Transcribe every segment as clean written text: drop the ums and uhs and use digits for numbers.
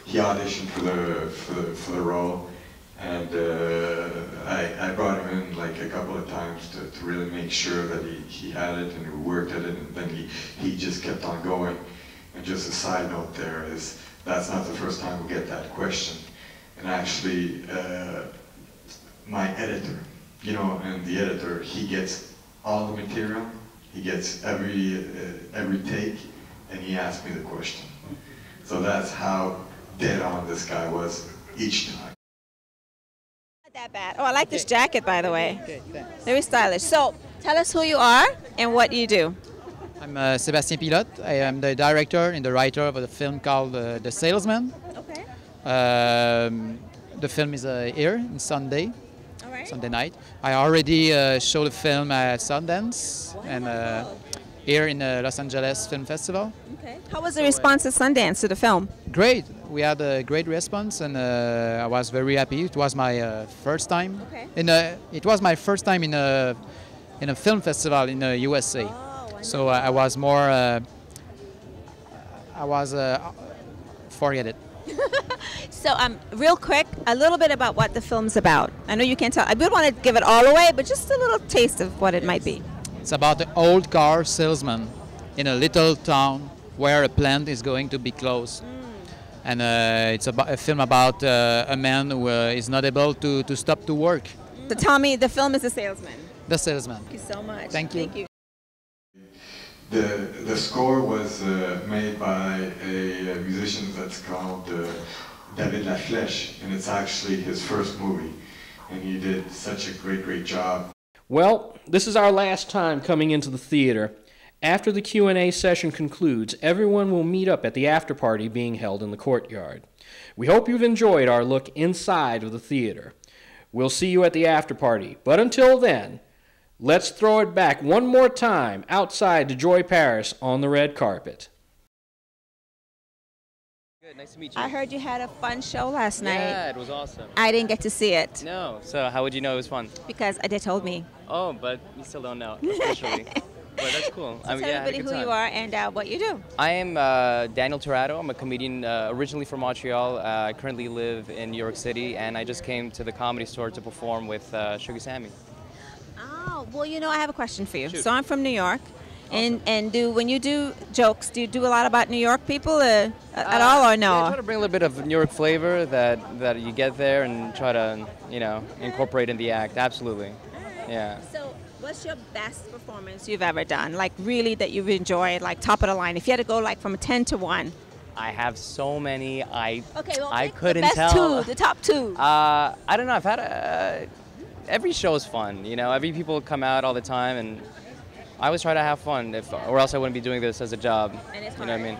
he auditioned for the role, and I brought him in like a couple of times to really make sure that he had it and we worked at it, and then he just kept on going. And just a side note there is, that's not the first time we get that question. And actually, my editor, you know, and the editor, he gets all the material, he gets every take, and he asked me the question. So that's how dead on this guy was each time. Not that bad. Oh, I like this jacket, by the way. Okay, thanks. Very stylish. So, tell us who you are and what you do. I'm Sébastien Pilote. I am the director and the writer of a film called The Salesman. Okay. The film is here on Sunday, All right. Sunday night. I already showed the film at Sundance and here in the Los Angeles Film Festival. Okay. How was the response at Sundance to the film? Great. We had a great response, and I was very happy. It was my first time. Okay. It was my first time in a film festival in the USA. Oh, So I was more. Forget it. So, real quick, a little bit about what the film's about. I know you can't tell. I would want to give it all away, but just a little taste of what it might be. It's about the old car salesman in a little town where a plant is going to be closed. And it's about a film about a man who is not able to stop to work. So tell me, the film is The Salesman. The salesman. Thank you so much. Thank you. Thank you. The score was made by a musician that's called David Laflèche, and it's actually his first movie, and he did such a great job. Well, this is our last time coming into the theater. After the Q&A session concludes, everyone will meet up at the after party being held in the courtyard. We hope you've enjoyed our look inside of the theater. We'll see you at the after party, but until then, let's throw it back one more time outside to Joy Parris on the red carpet. Good, nice to meet you. I heard you had a fun show last night. Yeah, it was awesome. I didn't get to see it. No, so how would you know it was fun? Because they told me. Oh, but you still don't know, officially. But that's cool. So tell everybody who you are and what you do. I am Daniel Torrado. I'm a comedian originally from Montreal. I currently live in New York City, and I just came to the Comedy Store to perform with Sugar Sammy. Oh, well, you know, I have a question for you. Shoot. So I'm from New York. And when you do jokes, do you do a lot about New York people at all, or no? Yeah, I try to bring a little bit of New York flavor that you get there and try to, you know, incorporate in the act. Absolutely. Yeah. So what's your best performance you've ever done? Like really that you've enjoyed, like top of the line? If you had to go like from 10 to 1. I have so many. I pick couldn't the best tell. two, the top two. I don't know. I've had every show is fun. You know, every people come out all the time, and I always try to have fun. Or else I wouldn't be doing this as a job. And it's hard. You know what I mean?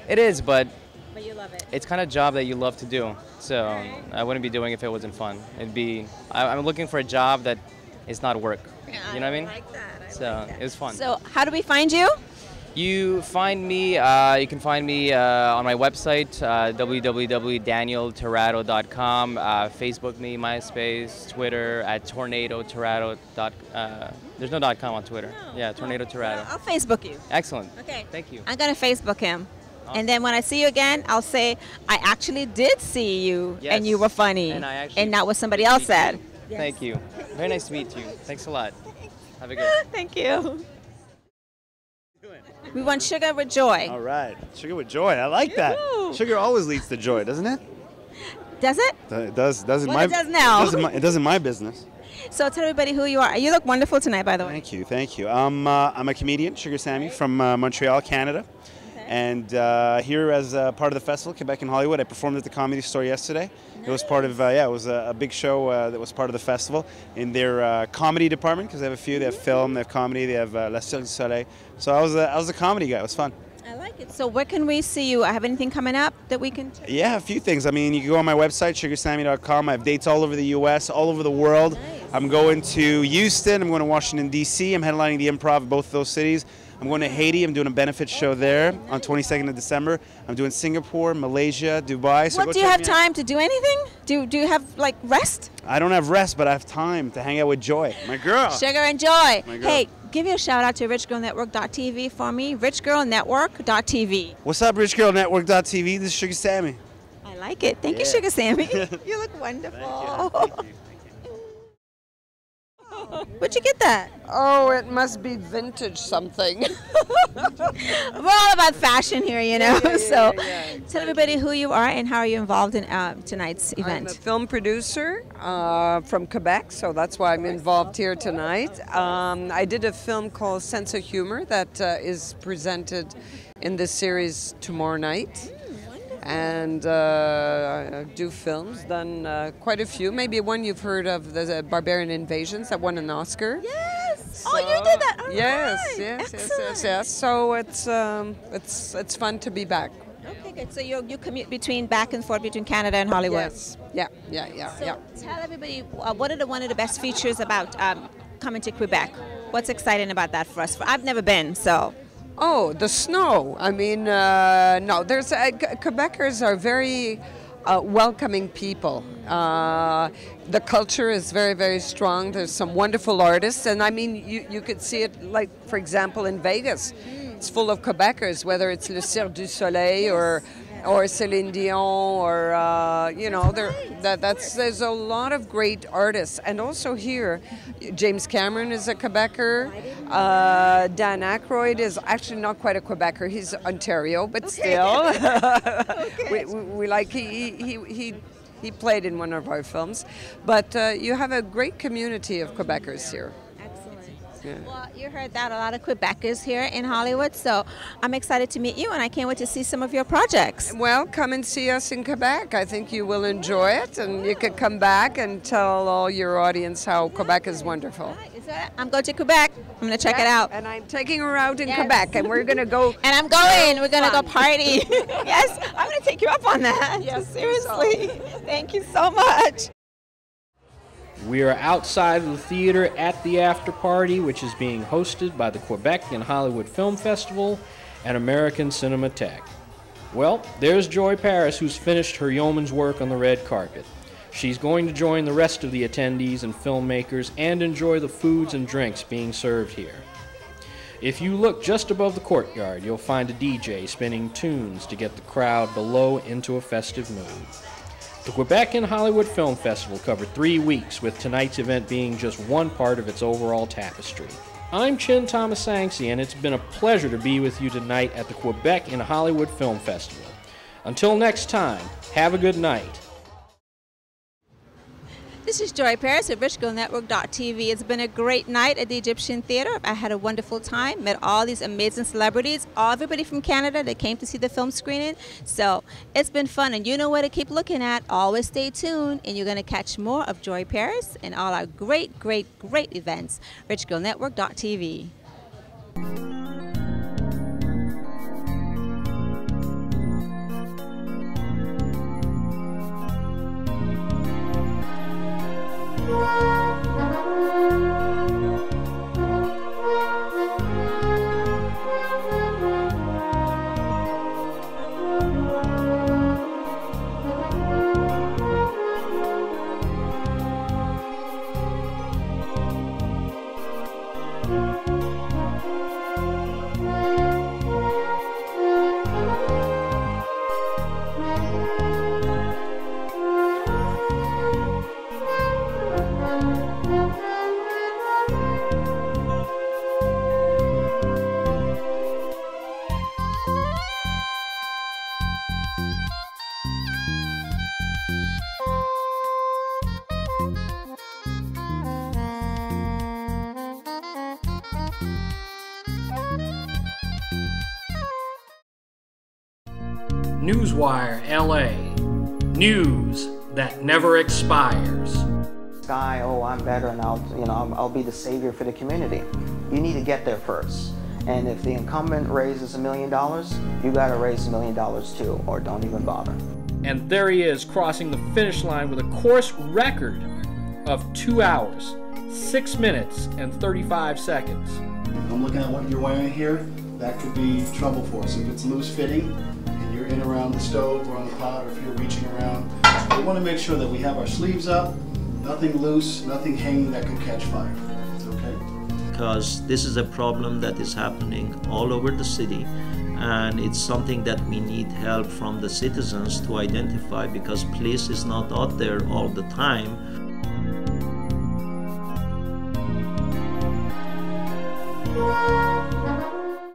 It is, but you love it. it's kind of a job that you love to do. So Right. I wouldn't be doing it if it wasn't fun. I'm looking for a job that is not work. Yeah, You know what I mean? like that. So it was fun. So how do we find you? You can find me on my website, www.danieltorrado.com, Facebook me, MySpace, Twitter at tornadotorrado. There's no .com on Twitter. Yeah, Tornado Torrado. I'll Facebook you. Excellent. Okay. Thank you. I'm going to Facebook him. And then when I see you again, I'll say, I actually did see you, Yes. and you were funny. And not what somebody else said. Thank you. Very nice to meet you. Thanks a lot. Have a good. Thank you. We want Sugar with Joy. All right. Sugar with joy. I like that. Woohoo. Sugar always leads to joy, doesn't it? Does it? It does. Doesn't Well, my, it does now. It does in my business. So tell everybody who you are. You look wonderful tonight, by the way. Thank you. Thank you. I'm a comedian, Sugar Sammy, from Montreal, Canada. And here as part of the festival, Quebec and Hollywood, I performed at the Comedy Store yesterday. It was part of, it was a big show that was part of the festival in their comedy department, because they have a few. They have film, they have comedy, they have La Cirque du Soleil. So I was a comedy guy. It was fun. I like it. So where can we see you? Have anything coming up that we can? Yeah, a few things. I mean, you can go on my website, sugarsammy.com. I have dates all over the U.S., all over the world. Nice. I'm going to Houston. I'm going to Washington, D.C. I'm headlining the Improv in both of those cities. I'm going to Haiti. I'm doing a benefit show there on 22nd of December. I'm doing Singapore, Malaysia, Dubai. So What, do you have time to do anything? Do you have like rest? I don't have rest, but I have time to hang out with Joy, my girl. Sugar and Joy. My girl. Hey, give you a shout out to richgirlnetwork.tv for me. richgirlnetwork.tv. What's up, richgirlnetwork.tv? This is Sugar Sammy. I like it. Thank you, Sugar Sammy. You look wonderful. Thank you. Where'd you get that? Oh, it must be vintage something. We're all about fashion here, you know. So yeah. tell everybody who you are and how are you involved in tonight's I'm a event. film producer from Quebec, so that's why I'm involved here tonight. I did a film called Sense of Humor that is presented in this series tomorrow night. And I do films, done quite a few. Maybe one you've heard of, the Barbarian Invasions that won an Oscar. Yes. So, Oh, you did that. All yes, right. yes. Excellent. So it's fun to be back. Okay, good. So you commute back and forth between Canada and Hollywood. Yes. Yeah. So tell everybody what are one of the best features about coming to Quebec? What's exciting about that for us? I've never been, so. Oh, the snow. I mean, no, there's Quebecers are very welcoming people. The culture is very, very strong. There's some wonderful artists, and I mean, you could see it, like, for example, in Vegas. It's full of Quebecers, whether it's Le Cirque du Soleil or Céline Dion, or you know, there's a lot of great artists, and also here, James Cameron is a Quebecer. Dan Aykroyd is actually not quite a Quebecer; he's Ontario, but still, we like he played in one of our films. But you have a great community of Quebecers here. Yeah. Well, you heard that, a lot of Quebecers here in Hollywood, so I'm excited to meet you, and I can't wait to see some of your projects. Well, come and see us in Quebec. I think you will enjoy it, and you could come back and tell all your audience how Quebec is wonderful. I'm going to Quebec. I'm going to check it out. And I'm taking her out in Quebec, and we're going to go. And I'm going. We're going to go party. Yes, I'm going to take you up on that. Yes, seriously. Thank you so much. We are outside of the theater at the after party, which is being hosted by the Quebec and Hollywood Film Festival and American Cinematheque. Well, there's Joy Parris, who's finished her yeoman's work on the red carpet. She's going to join the rest of the attendees and filmmakers and enjoy the foods and drinks being served here. If you look just above the courtyard, you'll find a DJ spinning tunes to get the crowd below into a festive mood. The Quebec and Hollywood Film Festival covered 3 weeks, with tonight's event being just one part of its overall tapestry. I'm Chin Thomasangsi, and it's been a pleasure to be with you tonight at the Quebec and Hollywood Film Festival. Until next time, have a good night. This is Joy Parris at RichGirlNetwork.tv. It's been a great night at the Egyptian Theater. I had a wonderful time, met all these amazing celebrities, everybody from Canada that came to see the film screening. So it's been fun, and you know where to keep looking at. Always stay tuned, and you're going to catch more of Joy Parris and all our great, great, great events. RichGirlNetwork.tv. Newswire LA. News that never expires. Guy, oh, I'm better, and I'll be the savior for the community. You need to get there first. And if the incumbent raises $1 million, you got to raise $1 million too, or don't even bother. And there he is, crossing the finish line with a course record of 2 hours, 6 minutes, and 35 seconds. I'm looking at what you're wearing here. That could be trouble for us. If it's loose fitting and you're in around the stove or on the pot, or if you're reaching around, we want to make sure that we have our sleeves up, nothing loose, nothing hanging that could catch fire. Okay? Because this is a problem that is happening all over the city, and it's something that we need help from the citizens to identify, because police is not out there all the time.